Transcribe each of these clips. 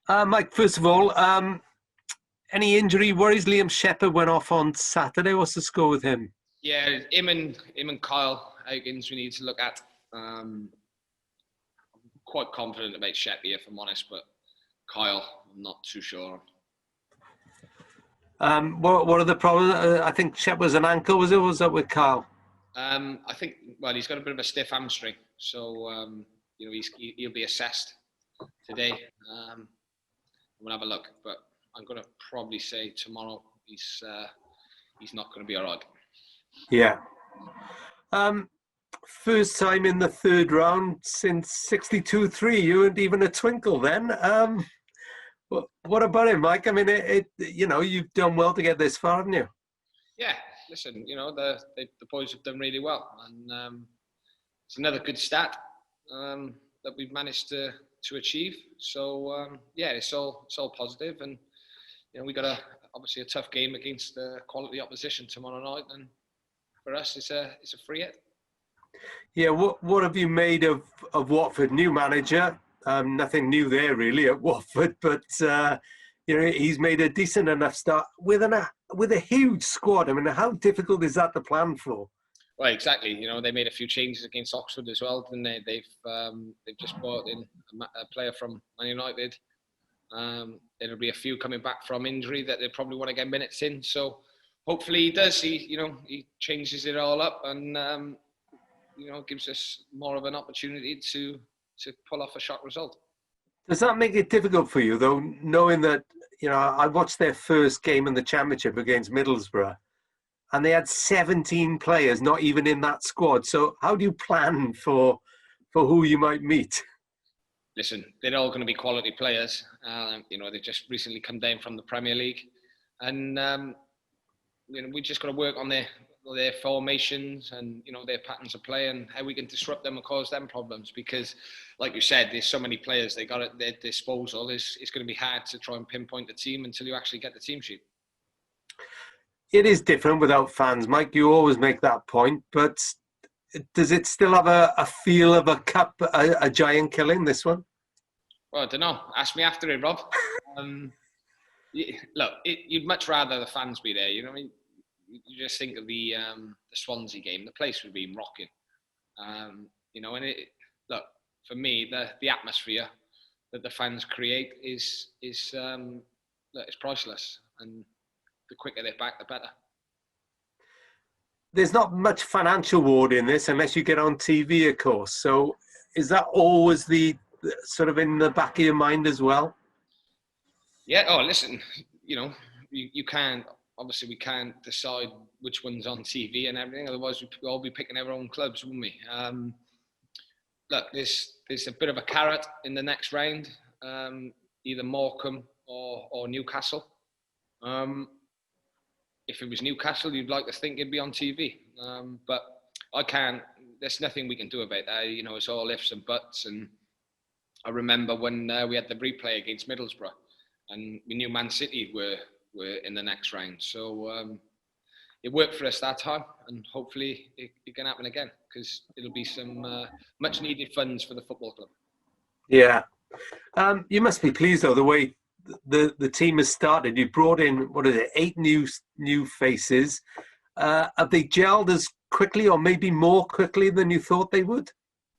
Mike, first of all, any injury worries? Liam Shepherd went off on Saturday. What's the score with him? Yeah, him and Kyle Higgins we need to look at. Quite confident about Sheppy, if I'm honest, but Kyle, I'm not too sure. What are the problems? I think Shep was an ankle, was it? Or was that with Kyle? I think, he's got a bit of a stiff hamstring, so he'll be assessed today. We'll have a look, but I'm going to probably say tomorrow he's not going to be all right. Yeah. First time in the third round since 62-3. You weren't even a twinkle then. What about him, Mike? I mean, you've done well to get this far, haven't you? Yeah, listen, the boys have done really well, and it's another good stat that we've managed to achieve. So it's all positive, and we got obviously a tough game against quality opposition tomorrow night, and for us, it's a free hit. Yeah, what have you made of Watford? New manager, nothing new there really at Watford, but he's made a decent enough start with a huge squad. I mean, how difficult is that to plan for? Well, exactly. They made a few changes against Oxford as well, didn't they? They've just brought in a player from Man United. There'll be a few coming back from injury that they probably want to get minutes in. So hopefully he does. He changes it all up and gives us more of an opportunity to pull off a shot result. Does that make it difficult for you, though, knowing that, I watched their first game in the Championship against Middlesbrough, and they had 17 players not even in that squad. So how do you plan for who you might meet? Listen, they're all going to be quality players. They've just recently come down from the Premier League. And, we just got to work on their formations and their patterns of play and how we can disrupt them and cause them problems, because like you said, there's so many players they got at their disposal. It's going to be hard to try and pinpoint the team until you actually get the team sheet. It is different without fans, Mike. You always make that point, but does it still have a feel of a cup, a giant killing, this one? Well, I don't know. Ask me after it, Rob. Look, you'd much rather the fans be there. I mean, you just think of the Swansea game. The place would be rocking. And look, for me, the atmosphere that the fans create is priceless. And the quicker they're back, the better. There's not much financial reward in this unless you get on TV, of course. So is that always the sort of in the back of your mind as well? Yeah. Oh, listen, you can't, obviously we can't decide which one's on TV and everything. Otherwise we'd all be picking our own clubs, wouldn't we? Look, there's a bit of a carrot in the next round, either Morecambe or Newcastle. If it was Newcastle, you'd like to think it'd be on TV. But I can't, there's nothing we can do about that. It's all ifs and buts. And I remember when we had the replay against Middlesbrough and we knew Man City were in the next round. So it worked for us that time, and hopefully it can happen again, because it'll be some much needed funds for the football club. Yeah. You must be pleased, though, the way the team has started. You brought in, 8 new faces. Have they gelled as quickly or maybe more quickly than you thought they would?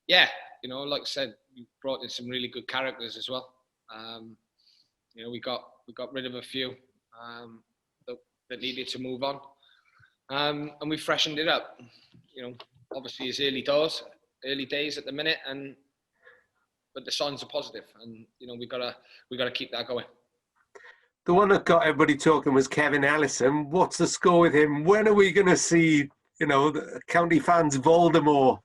Yeah, like I said, we brought in some really good characters as well. We got rid of a few that needed to move on, and we freshened it up. Obviously it's early days at the minute, but the signs are positive, and we gotta keep that going. The one that got everybody talking was Kevin Allison. What's the score with him? When are we going to see, the county fans Voldemort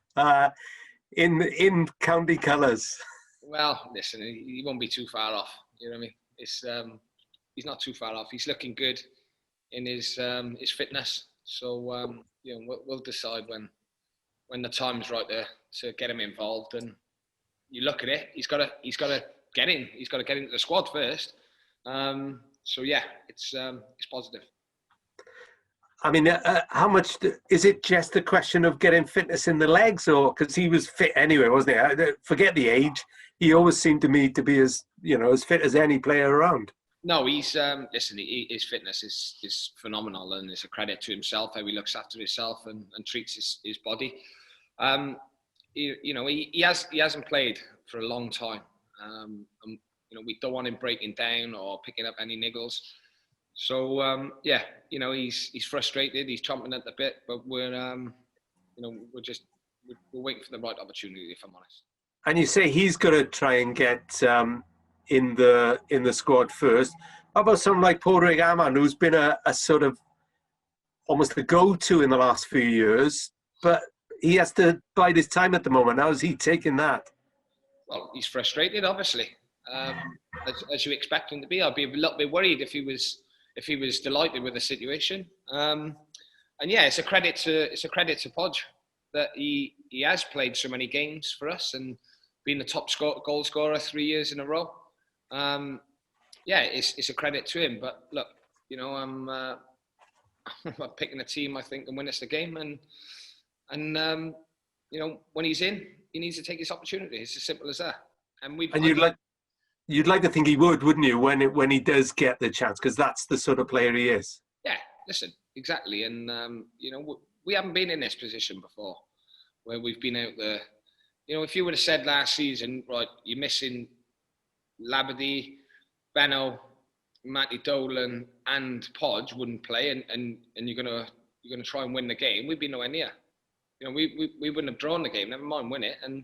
in county colours? Well, listen, he won't be too far off. You know what I mean? It's he's not too far off. He's looking good in his fitness. So we'll decide when the time's right there to get him involved. And you look at it, he's got to get in. He's got to get into the squad first. So yeah, it's positive. I mean, how much is it? Just a question of getting fitness in the legs, or because he was fit anyway, wasn't he? Forget the age. he always seemed to me to be as as fit as any player around. No, he's listen. His fitness is phenomenal, and it's a credit to himself how he looks after himself and treats his body. He hasn't played for a long time. And, we don't want him breaking down or picking up any niggles. So he's frustrated. He's chomping at the bit, but we're waiting for the right opportunity, if I'm honest. And you say he's got to try and get in the squad first. How about someone like Padraig Ammann, who's been a sort of almost the go-to in the last few years, but he has to bide his time at the moment. How is he taking that? Well, he's frustrated, obviously, as you expect him to be. I'd be a little bit worried if he was delighted with the situation. And yeah, it's a credit to Podge that he has played so many games for us and been the top goal scorer 3 years in a row. It's a credit to him. But look, I'm picking a team I think can win us the game, and when he's in, he needs to take his opportunity. It's as simple as that. And you'd like to think he would, wouldn't you, when he does get the chance, because that's the sort of player he is. Yeah, listen, exactly. And we haven't been in this position before, where we've been out there. If you would have said last season, right, you're missing Labadie, Benno, Matty Dolan, and Podge wouldn't play, and you're gonna try and win the game, we'd be nowhere near. We wouldn't have drawn the game, never mind win it, and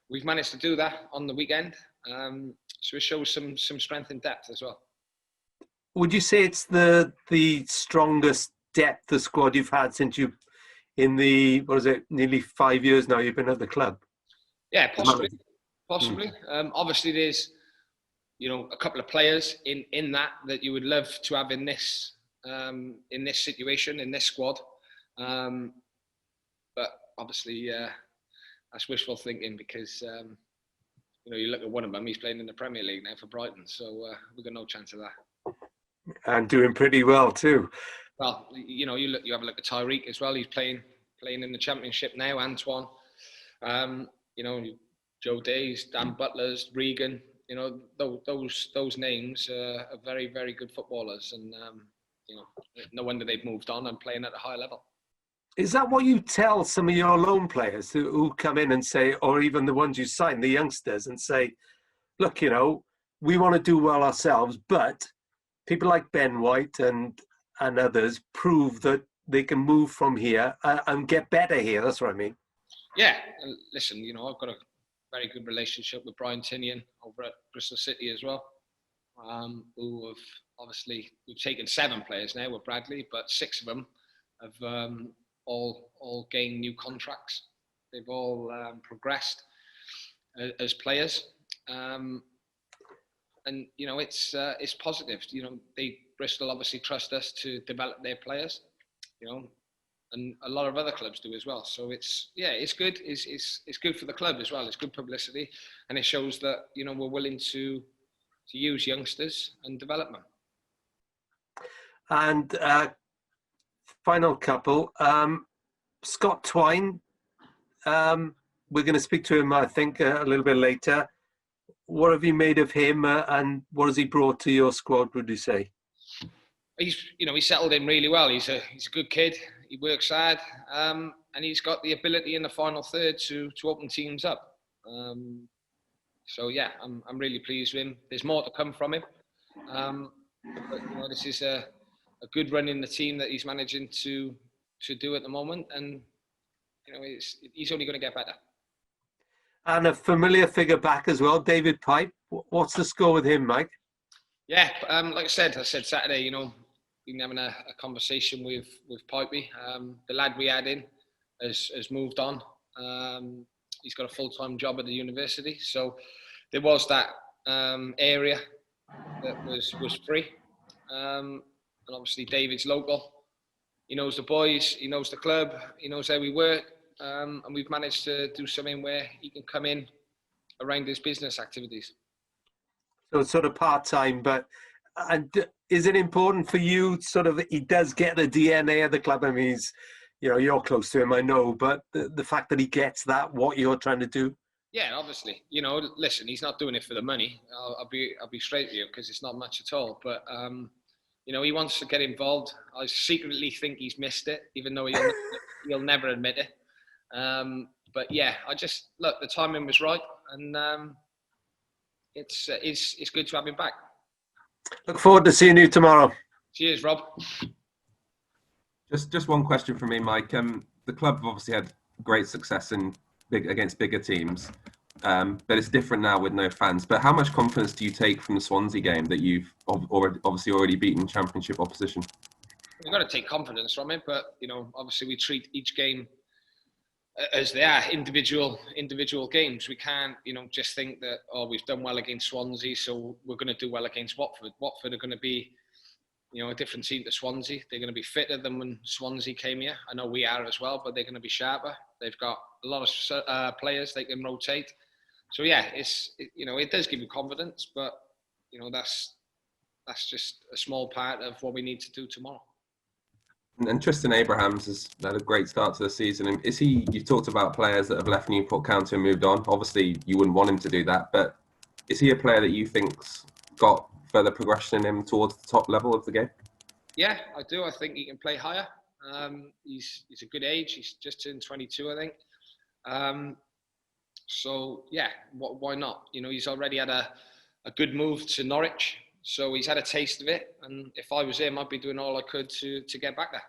we've managed to do that on the weekend. So it shows some strength and depth as well. Would you say it's the strongest depth the squad you've had since you, in the, nearly 5 years now you've been at the club? Yeah, possibly. Obviously, there's a couple of players in that you would love to have in this situation, in this squad. But obviously, that's wishful thinking because you look at one of them, he's playing in the Premier League now for Brighton, so we've got no chance of that. And doing pretty well too. Well, you have a look at Tyreek as well. He's playing in the Championship now. Antoine, Joe Days, Dan Butlers, Regan. Those names are very, very good footballers, and no wonder they've moved on and playing at a high level. Is that what you tell some of your loan players who come in and say, or even the ones you sign, the youngsters, and say, look, we want to do well ourselves, but people like Ben White and others prove that they can move from here and get better here. That's what I mean. Yeah, and listen, I've got a very good relationship with Brian Tinian over at Bristol City as well, who have obviously, we've taken 7 players now with Bradley, but 6 of them have all gained new contracts. They've all progressed as players, and it's positive. Bristol obviously trust us to develop their players, and a lot of other clubs do as well. So it's good. It's good for the club as well. It's good publicity, and it shows that we're willing to use youngsters and develop them. And final couple, Scott Twine. We're going to speak to him, I think, a little bit later. What have you made of him, and what has he brought to your squad, would you say? He's settled in really well. He's a good kid. He works hard, and he's got the ability in the final third to open teams up. So yeah, I'm really pleased with him. There's more to come from him. But this is a good run in the team that he's managing to do at the moment, and he's only going to get better. And a familiar figure back as well, David Pipe. What's the score with him, Mike? Yeah, like I said Saturday, been having a conversation with Pipey. The lad we had in has moved on. He's got a full-time job at the university, so there was that area that was free. And obviously David's local. He knows the boys, he knows the club, he knows how we work, and we've managed to do something where he can come in around his business activities. So it's sort of part-time, but is it important for you, sort of, he does get the DNA of the club? I mean, he's, you're close to him, I know, but the fact that he gets that, what you're trying to do? Yeah, obviously. You know, listen, he's not doing it for the money. I'll be straight with you, because it's not much at all. But you know, he wants to get involved. I secretly think he's missed it, even though he'll never admit it. But yeah, I just look. The timing was right, and it's good to have him back. Look forward to seeing you tomorrow. Cheers, Rob. Just one question from me, Mike. The club have obviously had great success against bigger teams, but it's different now with no fans. But how much confidence do you take from the Swansea game that you've already beaten Championship opposition? We've got to take confidence from it, but you know, obviously we treat each game as they are individual games. We can't, you know, just think that, oh, we've done well against Swansea, so we're going to do well against Watford. Watford are going to be, you know, a different team to Swansea. They're going to be fitter than when Swansea came here. I know we are as well, but they're going to be sharper. They've got a lot of players they can rotate. So yeah, you know, it does give you confidence, but you know, that's just a small part of what we need to do tomorrow. And Tristan Abrahams has had a great start to the season. And you've talked about players that have left Newport County and moved on. Obviously, you wouldn't want him to do that, but is he a player that you think's got further progression in him towards the top level of the game? Yeah, I do. I think he can play higher. He's a good age. He's just turned 22, I think. So yeah, why not? You know, he's already had a good move to Norwich. So he's had a taste of it, and if I was him, I'd be doing all I could to get back there.